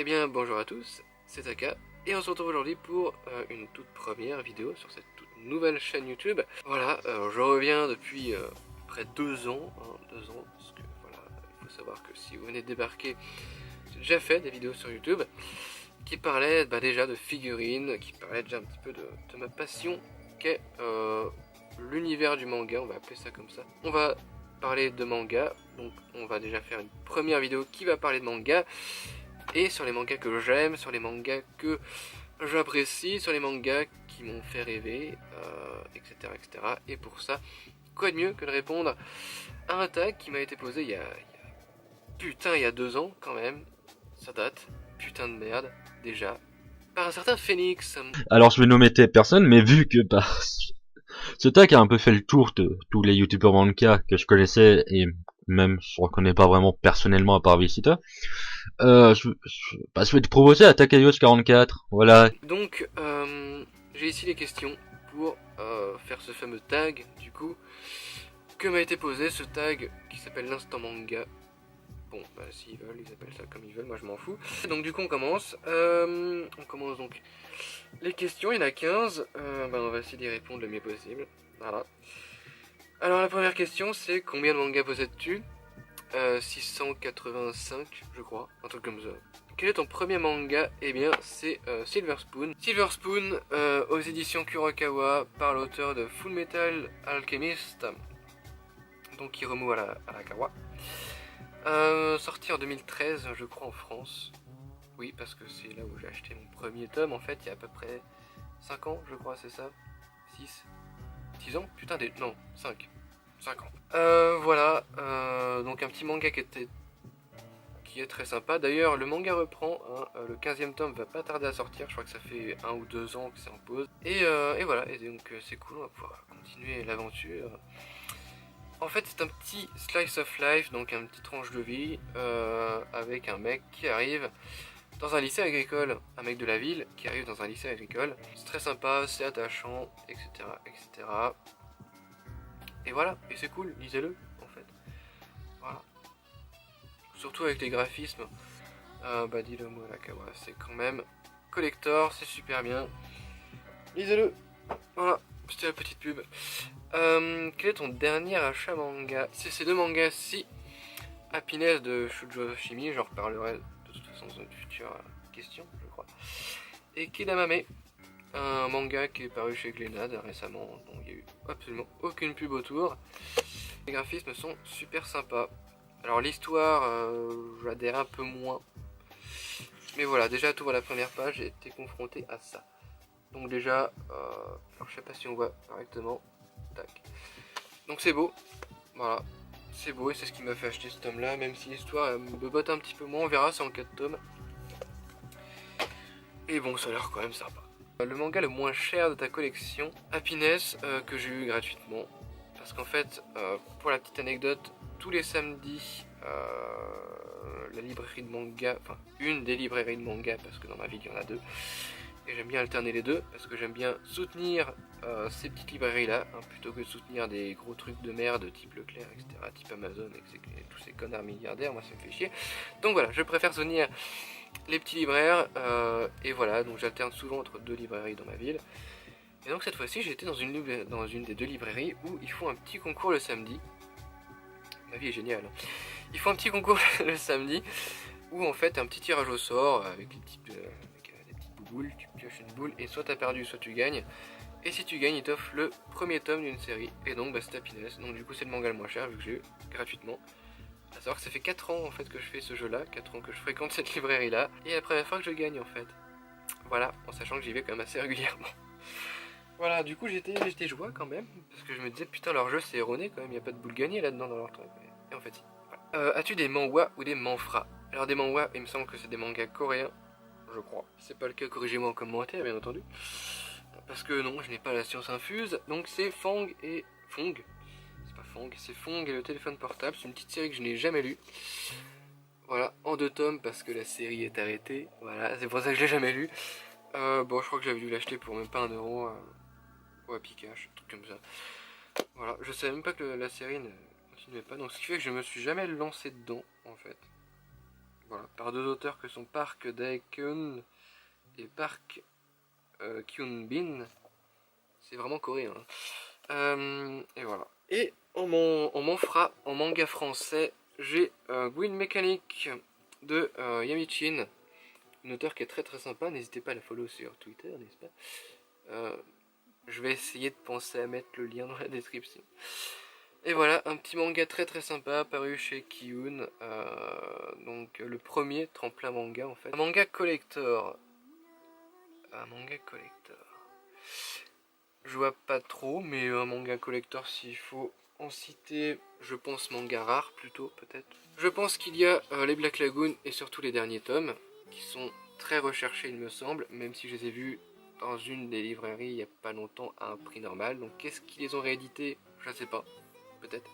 Eh bien bonjour à tous, c'est Taka et on se retrouve aujourd'hui pour une toute première vidéo sur cette toute nouvelle chaîne YouTube. Voilà, je reviens depuis près de 2 ans, 2 ans, parce que voilà, il faut savoir que si vous venez de débarquer, j'ai déjà fait des vidéos sur YouTube qui parlaient déjà de figurines, qui parlaient déjà un petit peu de ma passion qu'est l'univers du manga, on va appeler ça comme ça. On va parler de manga, donc on va déjà faire une première vidéo qui va parler de manga. Et sur les mangas que j'aime, sur les mangas que j'apprécie, sur les mangas qui m'ont fait rêver, etc., etc. Et pour ça, quoi de mieux que de répondre à un tag qui m'a été posé il y a 2 ans quand même, ça date, putain de merde, déjà, par un certain Phoenix. Alors je vais nommer telle personne, mais vu que ce tag a un peu fait le tour de tous les youtubeurs manga que je connaissais et même je reconnais pas vraiment personnellement à part Visita, je vais te proposer à Takayos44, voilà. Donc, j'ai ici les questions pour faire ce fameux tag, du coup, que m'a été posé, ce tag qui s'appelle l'instant manga. Bon, bah s'ils veulent, ils appellent ça comme ils veulent, moi je m'en fous. Donc du coup on commence. On commence donc les questions, il y en a 15. On va essayer d'y répondre le mieux possible. Voilà. Alors la première question c'est combien de mangas possèdes-tu 685 je crois, un truc comme ça. Quel est ton premier manga? Eh bien c'est Silver Spoon. Silver Spoon aux éditions Kurokawa par l'auteur de Full Metal Alchemist. Donc Hiromu Arakawa. Sorti en 2013, je crois, en France. Oui, parce que c'est là où j'ai acheté mon premier tome, en fait, il y a à peu près 5 ans, je crois, c'est ça 6 ans. Putain, non, 5 ans. Voilà, donc un petit manga qui est très sympa. D'ailleurs, le manga reprend, hein, le 15e tome va pas tarder à sortir, je crois que ça fait 1 ou 2 ans que c'est en pause. Et voilà, et donc c'est cool, on va pouvoir continuer l'aventure. En fait, c'est un petit slice of life, donc un petit tranche de vie, avec un mec qui arrive dans un lycée agricole, un mec de la ville qui arrive dans un lycée agricole. C'est très sympa, c'est attachant, etc., etc. Et voilà, et c'est cool, lisez-le, en fait. Voilà. Surtout avec les graphismes, dis-le moi là, c'est quand même collector, c'est super bien. Lisez-le. Voilà, c'était la petite pub. Quel est ton dernier achat manga? C'est ces deux mangas-ci. Happiness de Shujo Shimi, j'en reparlerai de toute façon dans une future question, je crois. Et Kidamame, un manga qui est paru chez Glénade récemment, dont il n'y a eu absolument aucune pub autour. Les graphismes sont super sympas. Alors l'histoire, j'adhère un peu moins. Mais voilà, déjà tout à la première page, j'ai été confronté à ça. Donc déjà, alors je sais pas si on voit correctement. Tac. Donc c'est beau, voilà. C'est beau et c'est ce qui m'a fait acheter ce tome là, même si l'histoire me botte un petit peu moins, on verra, c'est en 4 tomes. Et bon, ça a l'air quand même sympa. Le manga le moins cher de ta collection, Happiness, que j'ai eu gratuitement. Parce qu'en fait, pour la petite anecdote, tous les samedis, la librairie de manga, enfin une des librairies de manga, parce que dans ma ville il y en a deux, et j'aime bien alterner les deux, parce que j'aime bien soutenir ces petites librairies là, hein, plutôt que de soutenir des gros trucs de merde type Leclerc, etc., type Amazon, etc., tous ces connards milliardaires, moi ça me fait chier. Donc voilà, je préfère soutenir les petits libraires, et voilà, donc j'alterne souvent entre deux librairies dans ma ville. Et donc cette fois-ci, j'étais dans une des deux librairies où ils font un petit concours le samedi. Ma vie est géniale. Ils font un petit concours le samedi où en fait un petit tirage au sort avec des petites bouboules, tu pioches une boule et soit t'as perdu, soit tu gagnes. Et si tu gagnes, ils t'offrent le premier tome d'une série. Et donc c'est Happiness. Donc du coup c'est le manga le moins cher vu que j'ai eu gratuitement. A savoir que ça fait 4 ans en fait que je fais ce jeu là, 4 ans que je fréquente cette librairie là. Et la première fois que je gagne en fait. Voilà, en sachant que j'y vais quand même assez régulièrement. Voilà, du coup j'étais joie quand même, parce que je me disais putain leur jeu c'est erroné quand même, il n'y a pas de boule gagnée là-dedans dans leur truc. Et en fait si. Voilà. As-tu des manhwas ou des manfras? Alors des manhwas, il me semble que c'est des mangas coréens, je crois. Si c'est pas le cas, corrigez-moi en commentaire bien entendu. Parce que non, je n'ai pas la science infuse, donc c'est Fang et... Fong. C'est pas Fang, c'est Fong et le téléphone portable, c'est une petite série que je n'ai jamais lue. Voilà, en 2 tomes parce que la série est arrêtée, voilà, c'est pour ça que je l'ai jamais lu. Bon, je crois que j'avais dû l'acheter pour même pas 1€. Ou à Pikachu, un truc comme ça. Voilà, je savais même pas que la série ne continuait pas, donc ce qui fait que je me suis jamais lancé dedans, en fait. voilà, par deux auteurs que sont Park Dae-keun et Park Kyun-bin. C'est vraiment coréen. Et voilà. Et en manga français, j'ai Gwyn Mechanic de Yamichin, une auteure qui est très très sympa. N'hésitez pas à la follow sur Twitter, n'est-ce pas? Je vais essayer de penser à mettre le lien dans la description. Et voilà, un petit manga très très sympa paru chez Kiyun. Donc le premier tremplin manga en fait. Un manga collector. Un manga collector. Je vois pas trop, mais un manga collector s'il faut en citer, je pense manga rare plutôt peut-être. Je pense qu'il y a les Black Lagoon et surtout les derniers tomes, qui sont très recherchés il me semble, même si je les ai vus dans une des librairies il y a pas longtemps à un prix normal. Donc qu'est-ce qu'ils les ont réédités? Je ne sais pas, peut-être.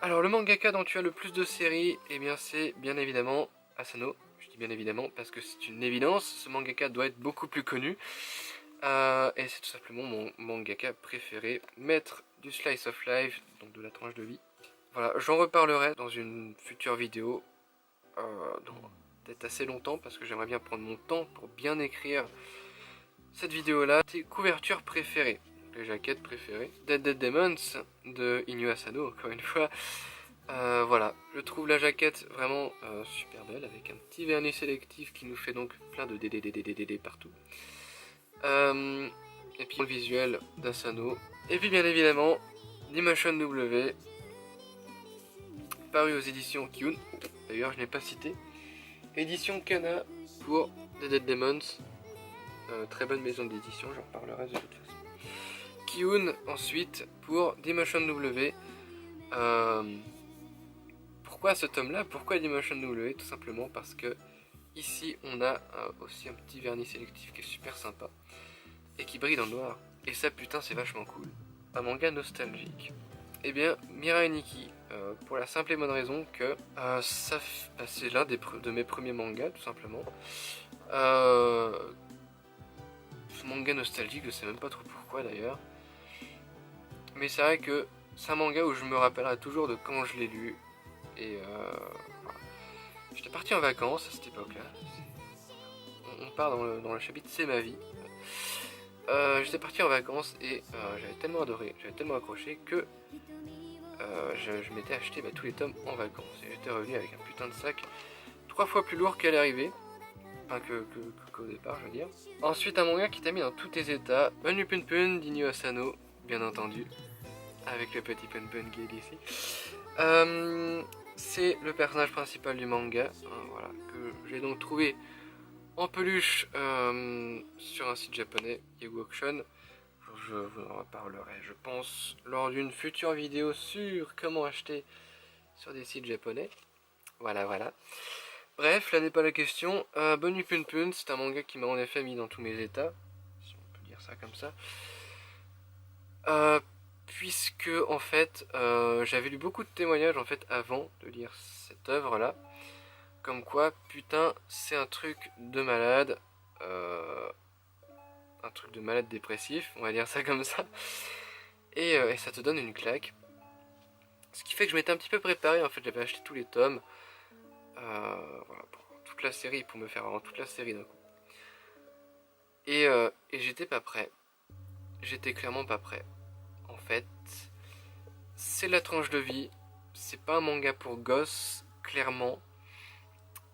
Alors le mangaka dont tu as le plus de séries, eh bien c'est bien évidemment Asano. Je dis bien évidemment parce que c'est une évidence, ce mangaka doit être beaucoup plus connu. Et c'est tout simplement mon mangaka préféré, maître du slice of life, donc de la tranche de vie. Voilà, j'en reparlerai dans une future vidéo, dans peut-être assez longtemps, parce que j'aimerais bien prendre mon temps pour bien écrire cette vidéo-là. Tes couvertures préférées, les jaquettes préférées. Dead Demons de Inu Asano, encore une fois. Voilà, je trouve la jaquette vraiment super belle, avec un petit vernis sélectif qui nous fait donc plein de DDDDDD partout. Et puis le visuel d'Asano. Et puis bien évidemment, Dimension W, paru aux éditions Kiyun. D'ailleurs, je n'ai pas cité. Édition Kana pour The Dead Demons. Très bonne maison d'édition, j'en reparlerai de toute façon. Kiyun ensuite pour Dimension W. Pourquoi ce tome-là? Pourquoi Dimension W? Tout simplement parce que ici on a aussi un petit vernis sélectif qui est super sympa et qui brille dans le noir. Et ça putain c'est vachement cool. Un manga nostalgique. Eh bien Mirai Nikki, pour la simple et bonne raison que c'est l'un de mes premiers mangas tout simplement. Ce manga nostalgique, je sais même pas trop pourquoi d'ailleurs. Mais c'est vrai que c'est un manga où je me rappellerai toujours de quand je l'ai lu. Et voilà. J'étais parti en vacances à cette époque-là. On part dans le chapitre C'est ma vie. J'étais parti en vacances et j'avais tellement adoré, j'avais tellement accroché que je m'étais acheté tous les tomes en vacances. Et j'étais revenu avec un putain de sac 3 fois plus lourd qu'à l'arrivée. Enfin qu'au départ, je veux dire. Ensuite, un manga qui t'a mis dans tous tes états. Bunny Pun Pun d'Inu Asano, bien entendu. Avec le petit Pun Pun qui est ici. C'est le personnage principal du manga. Voilà, que j'ai donc trouvé en peluche sur un site japonais, Yahoo Auction. Je vous en reparlerai, je pense, lors d'une future vidéo sur comment acheter sur des sites japonais. Voilà. Bref, là n'est pas la question. Bunny Pun Pun, c'est un manga qui m'a en effet mis dans tous mes états, si on peut dire ça comme ça. Puisque en fait, j'avais lu beaucoup de témoignages en fait avant de lire cette œuvre là. Comme quoi, putain, c'est un truc de malade. Un truc de malade dépressif, on va dire ça comme ça. Et ça te donne une claque. Ce qui fait que je m'étais un petit peu préparé, en fait, j'avais acheté tous les tomes. Voilà, pour toute la série, pour me faire vraiment toute la série d'un coup. Et j'étais pas prêt. J'étais clairement pas prêt. En fait, c'est la tranche de vie. C'est pas un manga pour gosses, clairement.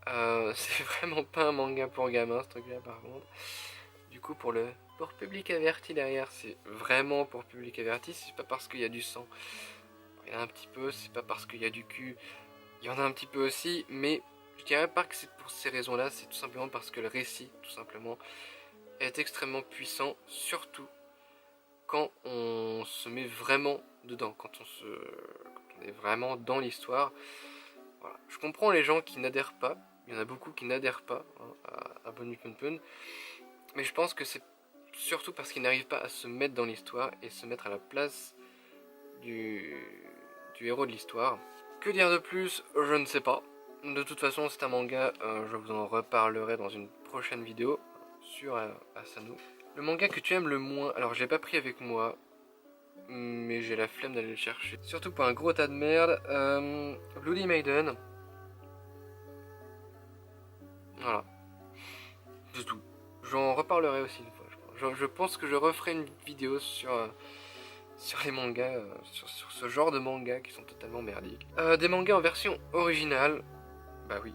C'est vraiment pas un manga pour gamins, ce truc-là, par contre. Du coup, pour public averti derrière, c'est vraiment pour public averti. C'est pas parce qu'il y a du sang. Il y en a un petit peu, c'est pas parce qu'il y a du cul. Il y en a un petit peu aussi, mais je dirais pas que c'est pour ces raisons-là. C'est tout simplement parce que le récit, tout simplement, est extrêmement puissant. Surtout quand on se met vraiment dedans, quand on est vraiment dans l'histoire. Voilà. Je comprends les gens qui n'adhèrent pas. Il y en a beaucoup qui n'adhèrent pas à Bunny Pun Pun. Mais je pense que c'est surtout parce qu'ils n'arrivent pas à se mettre dans l'histoire et se mettre à la place du héros de l'histoire. Que dire de plus? Je ne sais pas. De toute façon, c'est un manga, je vous en reparlerai dans une prochaine vidéo sur Asano. Le manga que tu aimes le moins, alors je l'ai pas pris avec moi, mais j'ai la flemme d'aller le chercher. Surtout pour un gros tas de merde. Bloody Maiden. Voilà. C'est tout. J'en reparlerai aussi une fois, je pense. Je pense que je referai une vidéo sur les mangas, sur ce genre de mangas qui sont totalement merdiques. Des mangas en version originale, bah oui.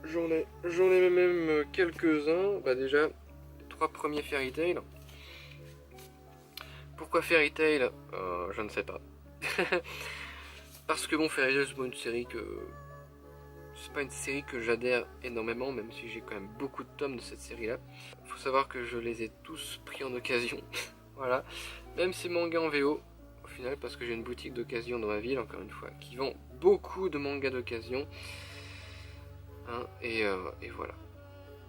J'en ai même quelques-uns. Bah déjà, les 3 premiers Fairy Tail. Pourquoi Fairy Tail Je ne sais pas. Parce que bon, Fairy Tail, c'est pas une série que... C'est pas une série que j'adhère énormément, même si j'ai quand même beaucoup de tomes de cette série-là. Faut savoir que je les ai tous pris en occasion. Voilà. Même ces mangas en VO, au final, parce que j'ai une boutique d'occasion dans ma ville, encore une fois, qui vend beaucoup de mangas d'occasion. Hein, et voilà.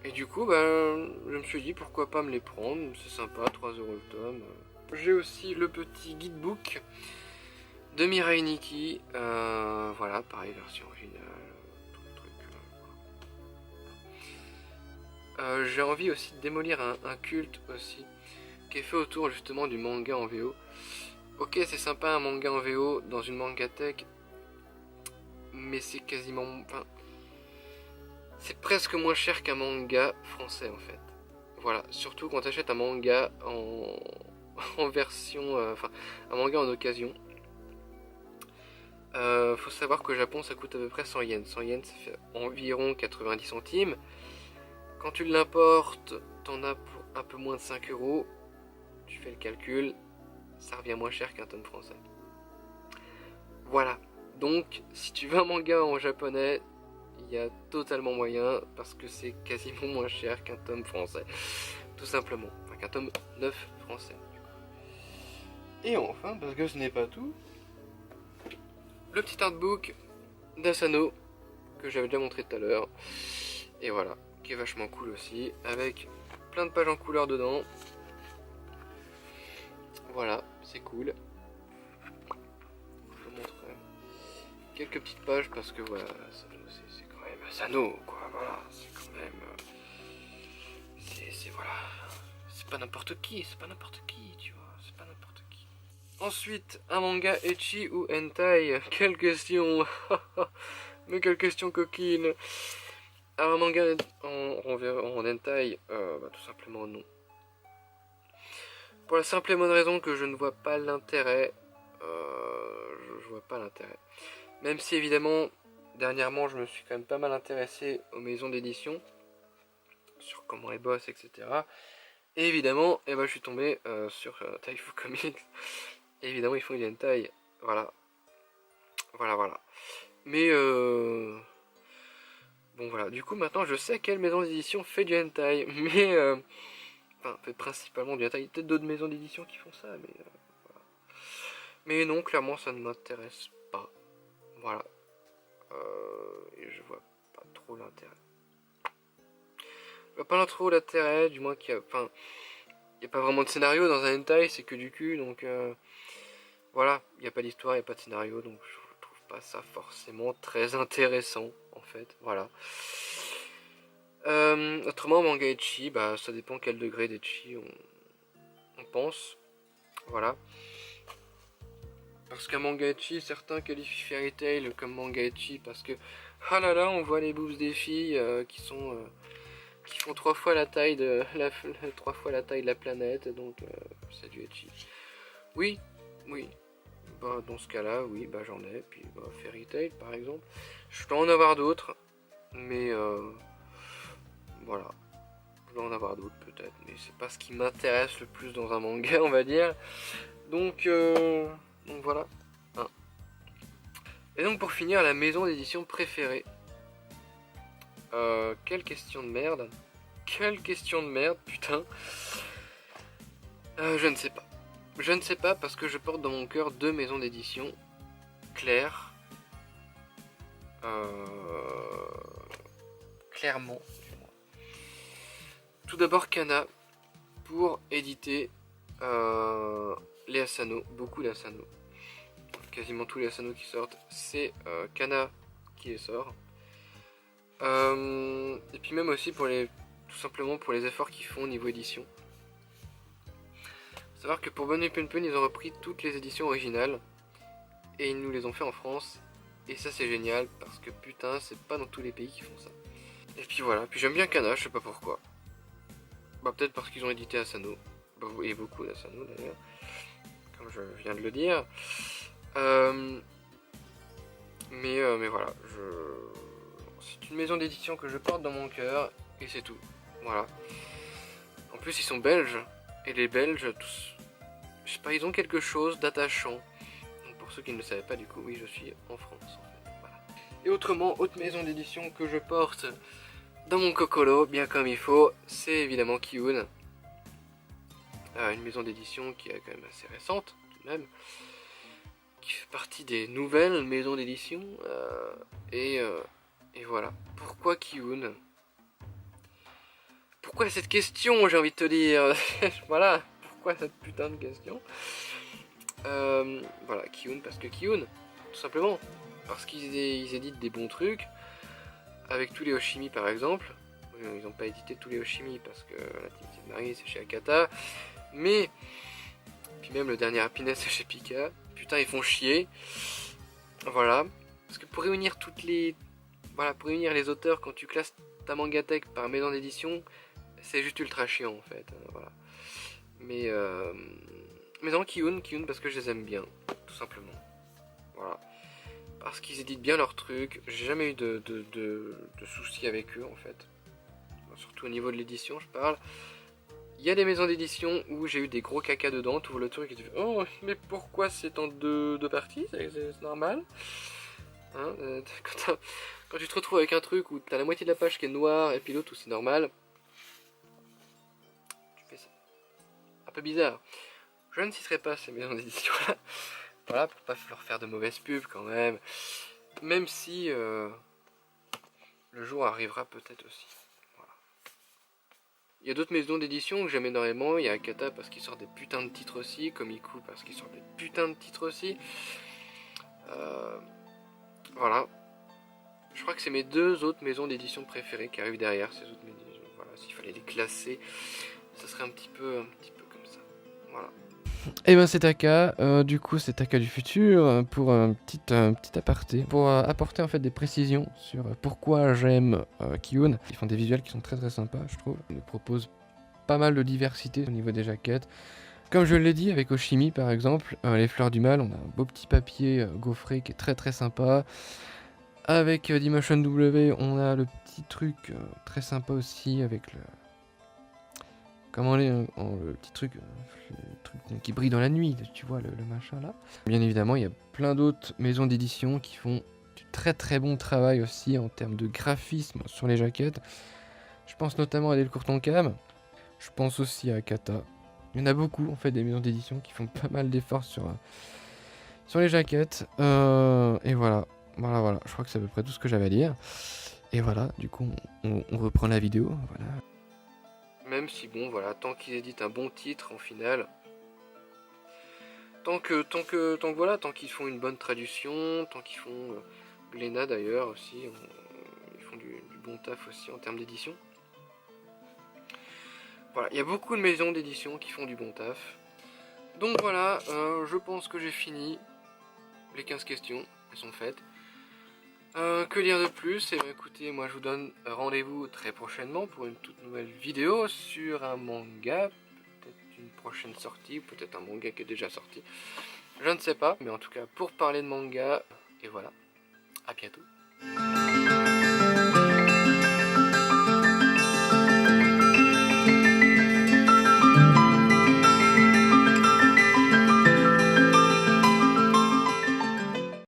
Et du coup, je me suis dit pourquoi pas me les prendre, c'est sympa, 3 € le tome. J'ai aussi le petit guidebook de Mirai Nikki, voilà, pareil, version originale, tout le truc. J'ai envie aussi de démolir un culte aussi, qui est fait autour justement du manga en VO. Ok, c'est sympa un manga en VO dans une mangatech, mais c'est quasiment... Enfin, c'est presque moins cher qu'un manga français en fait. Voilà, surtout quand tu achètes un manga en version... Enfin, un manga en occasion. Faut savoir qu'au Japon ça coûte à peu près 100 yens. 100 yens ça fait environ 90 centimes. Quand tu l'importes, t'en as pour un peu moins de 5 €. Tu fais le calcul, ça revient moins cher qu'un tome français. Voilà, donc si tu veux un manga en japonais, il y a totalement moyen parce que c'est quasiment moins cher qu'un tome français. Tout simplement, enfin qu'un tome 9 français. Et enfin, parce que ce n'est pas tout, le petit artbook d'Asano que j'avais déjà montré tout à l'heure. Et voilà, qui est vachement cool aussi, avec plein de pages en couleur dedans. Voilà, c'est cool. Je vous montre quelques petites pages parce que voilà, c'est quand même Asano, quoi. Voilà, c'est quand même... C'est voilà... C'est pas n'importe qui, tu vois, c'est pas n'importe qui. Ensuite, un manga ecchi ou hentai. Quelle question. Mais quelle question coquine. Alors un manga en hentai, tout simplement non. Pour la simple et bonne raison que je ne vois pas l'intérêt. Je vois pas l'intérêt. Même si évidemment, dernièrement, je me suis quand même pas mal intéressé aux maisons d'édition. Sur comment elles bossent, etc. Et évidemment, je suis tombé sur Taifu Comics. Et évidemment, ils font du hentai. Voilà. Voilà. Mais bon voilà, du coup maintenant je sais quelle maison d'édition fait du hentai. Mais enfin, fait principalement du hentai. Il y a peut-être d'autres maisons d'édition qui font ça, mais voilà. Mais non, clairement ça ne m'intéresse pas. Voilà. Et je vois pas trop l'intérêt. Je vois pas trop l'intérêt, du moins qu'il y a... Enfin, il n'y a pas vraiment de scénario dans un hentai, c'est que du cul, donc... Voilà, il n'y a pas d'histoire, il n'y a pas de scénario, donc je trouve pas ça forcément très intéressant, en fait, voilà. Autrement, manga ecchi, ça dépend quel degré d'ecchi on pense, voilà. Parce qu'un manga ecchi, certains qualifient Fairy Tail comme manga ecchi parce que, ah là là, on voit les boobs des filles qui font 3 fois la taille de 3 fois la taille de la planète, donc c'est du ecchi. Oui. Dans ce cas-là, oui, j'en ai. Puis Fairy Tail, par exemple. Je dois en avoir d'autres, mais voilà. Je dois en avoir d'autres peut-être, mais c'est pas ce qui m'intéresse le plus dans un manga, on va dire. Donc voilà. Hein. Et donc pour finir, la maison d'édition préférée. Quelle question de merde. Quelle question de merde, putain. Je ne sais pas. Je ne sais pas parce que je porte dans mon cœur 2 maisons d'édition. Claire. Clairement. Tout d'abord Kana pour éditer les Asano, beaucoup d'Asano. Quasiment tous les Asano qui sortent, c'est Kana qui les sort. Et puis même aussi tout simplement pour les efforts qu'ils font au niveau édition. Faut savoir que pour Bonne Pun, ils ont repris toutes les éditions originales et ils nous les ont fait en France. Et ça c'est génial parce que putain, c'est pas dans tous les pays qui font ça. Et puis voilà, puis j'aime bien Kana, je sais pas pourquoi. Bah peut-être parce qu'ils ont édité Asano, et beaucoup d'Asano d'ailleurs, comme je viens de le dire. Mais voilà, c'est une maison d'édition que je porte dans mon cœur, et c'est tout. Voilà. En plus ils sont belges, et les Belges, tous, je sais pas, ils ont quelque chose d'attachant. Donc pour ceux qui ne le savaient pas, du coup, oui, je suis en France en fait. Voilà. Et autrement, autre maison d'édition que je porte dans mon cocolo, bien comme il faut, c'est évidemment Kiun. Une maison d'édition qui est quand même assez récente, tout de même, qui fait partie des nouvelles maisons d'édition. Et voilà. Pourquoi Kiun? Pourquoi cette question, j'ai envie de te dire. Voilà, pourquoi cette putain de question? Voilà, Kiun, parce que Kiun, tout simplement. Parce qu'ils éditent des bons trucs. Avec tous les Oshimi par exemple. Ils n'ont pas édité tous les Oshimi parce que la Team Marie c'est chez Akata. Mais, puis même le dernier Happiness c'est chez Pika. Putain, ils font chier. Voilà. Parce que pour réunir toutes les. Voilà, pour réunir les auteurs quand tu classes ta mangatech par maison d'édition, c'est juste ultra chiant en fait. Voilà. Mais non, Kiun parce que je les aime bien, tout simplement. Voilà. Parce qu'ils éditent bien leurs trucs. J'ai jamais eu de soucis avec eux en fait. Surtout au niveau de l'édition, je parle. Il y a des maisons d'édition où j'ai eu des gros caca dedans. Tu ouvres le truc et tu fais oh, mais pourquoi c'est en deux parties? C'est normal. Hein, quand tu te retrouves avec un truc où t'as la moitié de la page qui est noire et puis l'autre où c'est normal, tu fais ça. Un peu bizarre. Je ne citerai pas ces maisons d'édition là. Voilà, pour pas leur faire de mauvaises pubs quand même. Même si le jour arrivera peut-être aussi. Voilà. Il y a d'autres maisons d'édition que j'aime énormément. Il y a Akata parce qu'il sort des putains de titres aussi. Komiku parce qu'il sort des putains de titres aussi. Voilà. Je crois que c'est mes deux autres maisons d'édition préférées qui arrivent derrière ces autres maisons. Voilà, s'il fallait les classer, ça serait un petit peu comme ça. Voilà. Et ben c'est Taka, du coup c'est Taka du futur pour un petit aparté, pour apporter en fait des précisions sur pourquoi j'aime Kiun. Ils font des visuels qui sont très très sympas je trouve, ils nous proposent pas mal de diversité au niveau des jaquettes. Comme je l'ai dit avec Oshimi par exemple, les fleurs du mal, on a un beau petit papier gaufré qui est très très sympa. Avec Dailymotion W, on a le petit truc très sympa aussi avec le... Comment le petit truc, qui brille dans la nuit, tu vois, le machin là. Bien évidemment, il y a plein d'autres maisons d'édition qui font du très très bon travail aussi en termes de graphisme sur les jaquettes. Je pense notamment à Delcourt Tonkam. Je pense aussi à Akata. Il y en a beaucoup en fait des maisons d'édition qui font pas mal d'efforts sur les jaquettes. Et voilà. Voilà, je crois que c'est à peu près tout ce que j'avais à dire. Et voilà, du coup, on reprend la vidéo. Voilà. Même si bon, voilà, tant qu'ils éditent un bon titre en finale, tant qu'ils font une bonne traduction, tant qu'ils font Glénat d'ailleurs aussi, ils font du bon taf aussi en termes d'édition. Voilà, il y a beaucoup de maisons d'édition qui font du bon taf. Donc voilà, je pense que j'ai fini. Les 15 questions, elles sont faites. Que dire de plus? Et bien écoutez, moi je vous donne rendez-vous très prochainement pour une toute nouvelle vidéo sur un manga, peut-être une prochaine sortie, peut-être un manga qui est déjà sorti, je ne sais pas, mais en tout cas pour parler de manga, et voilà, à bientôt.